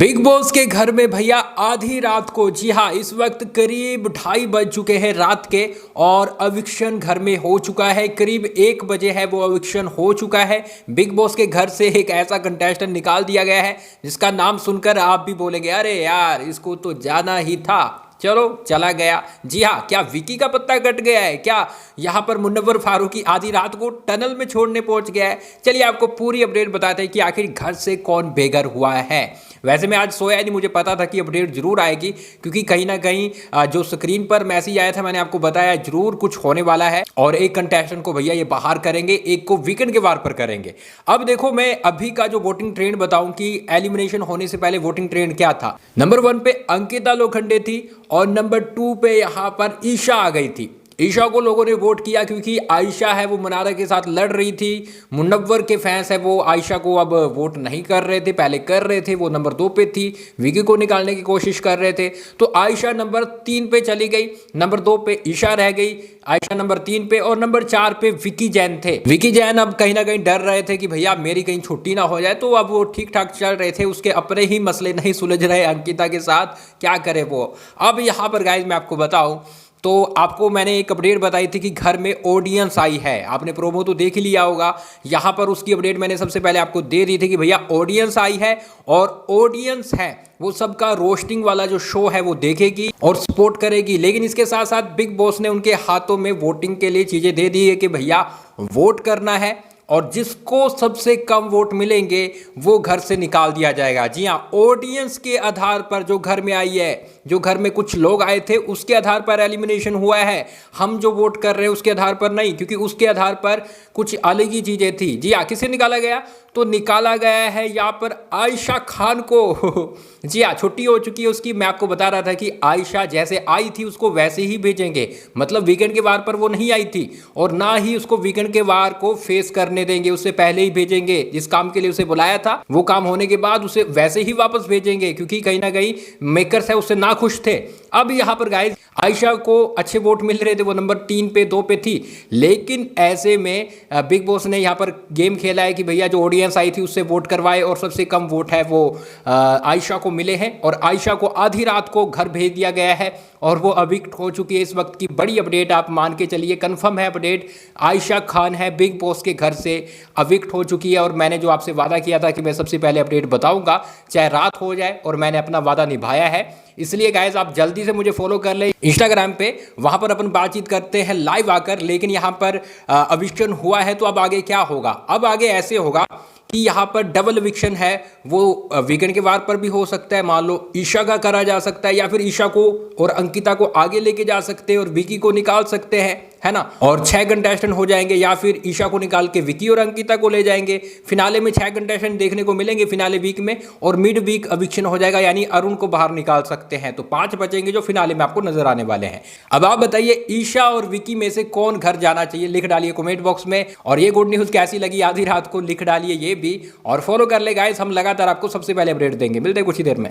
Big boss के घर में भैया आधी रात को, जी हाँ, इस वक्त करीब 2:30 बज चुके हैं रात के और अविक्शन घर में हो चुका है। करीब 1 बजे है वो अविक्शन हो चुका है। बिग बॉस के घर से एक ऐसा कंटेस्टेंट निकाल दिया गया है जिसका नाम सुनकर आप भी बोलेंगे अरे यार इसको तो जाना ही था, चलो चला गया। जी हाँ, क्या विकी का पत्ता कट गया है? क्या यहाँ पर मुनव्वर फारूकी आधी रात को टनल में छोड़ने पहुंच गया है? चलिए आपको पूरी अपडेट बताते हैं कि आखिर घर से कौन बेघर हुआ है। वैसे मैं आज सोया नहीं, मुझे पता था कि अपडेट जरूर आएगी क्योंकि कहीं ना कहीं जो स्क्रीन पर मैसेज आया था मैंने आपको बताया जरूर कुछ होने वाला है और एक कंटेस्टेंट को भैया ये बाहर करेंगे, एक को वीकेंड के वार पर करेंगे। अब देखो मैं अभी का जो वोटिंग ट्रेंड बताऊं कि एलिमिनेशन होने से पहले वोटिंग ट्रेंड क्या था। नंबर 1 पे अंकिता लोखंडे थी और नंबर 2 पे यहां पर ईशा आ गई थी। ईशा को लोगों ने वोट किया क्योंकि आयशा है वो मनारा के साथ लड़ रही थी। मुनव्वर के फैंस है वो आयशा को अब वोट नहीं कर रहे थे, पहले कर रहे थे। वो नंबर 2 पे थी, विकी को निकालने की कोशिश कर रहे थे। तो आयशा नंबर 3 पे चली गई, नंबर 2 पे ईशा रह गई, आयशा नंबर 3 पे और नंबर 4 पे विकी जैन थे। विकी जैन अब कहीं ना कहीं डर रहे थे कि भैया मेरी कहीं छुट्टी ना हो जाए, तो अब वो ठीक ठाक चल रहे थे। उसके अपने ही मसले नहीं सुलझ रहे अंकिता के साथ, क्या करे वो। अब यहाँ पर गाइज मैं आपको बताऊं तो आपको मैंने एक अपडेट बताई थी कि घर में ऑडियंस आई है। आपने प्रोमो तो देख ही लिया होगा, यहाँ पर उसकी अपडेट मैंने सबसे पहले आपको दे दी थी कि भैया ऑडियंस आई है और ऑडियंस है वो सबका रोस्टिंग वाला जो शो है वो देखेगी और सपोर्ट करेगी। लेकिन इसके साथ साथ बिग बॉस ने उनके हाथों में वोटिंग के लिए चीज़ें दे दी है कि भैया वोट करना है और जिसको सबसे कम वोट मिलेंगे वो घर से निकाल दिया जाएगा। जी हाँ, ऑडियंस के आधार पर जो घर में आई है, जो घर में कुछ लोग आए थे उसके आधार पर एलिमिनेशन हुआ है। हम जो वोट कर रहे हैं उसके आधार पर नहीं, क्योंकि उसके आधार पर कुछ अलग ही चीजें थी। जी हाँ, किसे निकाला गया? तो निकाला गया है यहाँ पर आयशा खान को। जी हाँ, छुट्टी हो चुकी है उसकी। मैं आपको बता रहा था कि आयशा जैसे आई थी उसको वैसे ही भेजेंगे, मतलब वीकेंड के वार पर वो नहीं आई थी और ना ही उसको वीकेंड के वार को फेस करने देंगे, उससे पहले ही भेजेंगे। जिस काम के लिए उसे बुलाया था वो काम होने के बाद उसे वैसे ही वापस भेजेंगे, क्योंकि कहीं ना कहीं मेकर्स है उससे ना खुश थे। अब यहाँ पर गाइस आयशा को अच्छे वोट मिल रहे थे, वो नंबर 3 पे 2 पे थी। लेकिन ऐसे में बिग बॉस ने यहाँ पर गेम खेला है कि भैया जो ऑडियंस आई थी उससे वोट करवाए और सबसे कम वोट है वो आयशा को मिले हैं और आयशा को आधी रात को घर भेज दिया गया है और वो अविक्ट हो चुकी है। इस वक्त की बड़ी अपडेट आप मान के चलिए, कंफर्म है अपडेट, आयशा खान है बिग बॉस के घर से अविक्ट हो चुकी है। और मैंने जो आपसे वादा किया था कि मैं सबसे पहले अपडेट बताऊंगा चाहे रात हो जाए, और मैंने अपना वादा निभाया है। इसलिए गाइज आप जल्दी से मुझे फॉलो कर ले इंस्टाग्राम पे, वहां पर अपन बातचीत करते हैं लाइव आकर। लेकिन यहाँ पर अविक्शन हुआ है तो अब आगे क्या होगा? अब आगे ऐसे होगा कि यहाँ पर डबल एविक्शन है, वो वीकेंड के वार पर भी हो सकता है। मान लो ईशा का करा जा सकता है या फिर ईशा को और अंकिता को आगे लेके जा सकते हैं और विकी को निकाल सकते हैं, है ना। और 6 कंटेस्टेंट हो जाएंगे या फिर ईशा को निकाल के विकी और अंकिता को ले जाएंगे। फिनाले में 6 कंटेस्टेंट देखने को मिलेंगे फिनाले वीक में, और मिड वीक एविक्शन हो जाएगा, यानी अरुण को बाहर निकाल सकते हैं। तो 5 बचेंगे जो फिनाले में आपको नजर आने वाले हैं। अब आप बताइए ईशा और विकी में से कौन घर जाना चाहिए? लिख डालिए कमेंट बॉक्स में। और ये गुड न्यूज कैसी लगी आधी रात को लिख डालिए ये भी, और फॉलो कर ले गाइस, हम लगातार आपको सबसे पहले अपडेट देंगे। मिलते हैं कुछ ही देर में।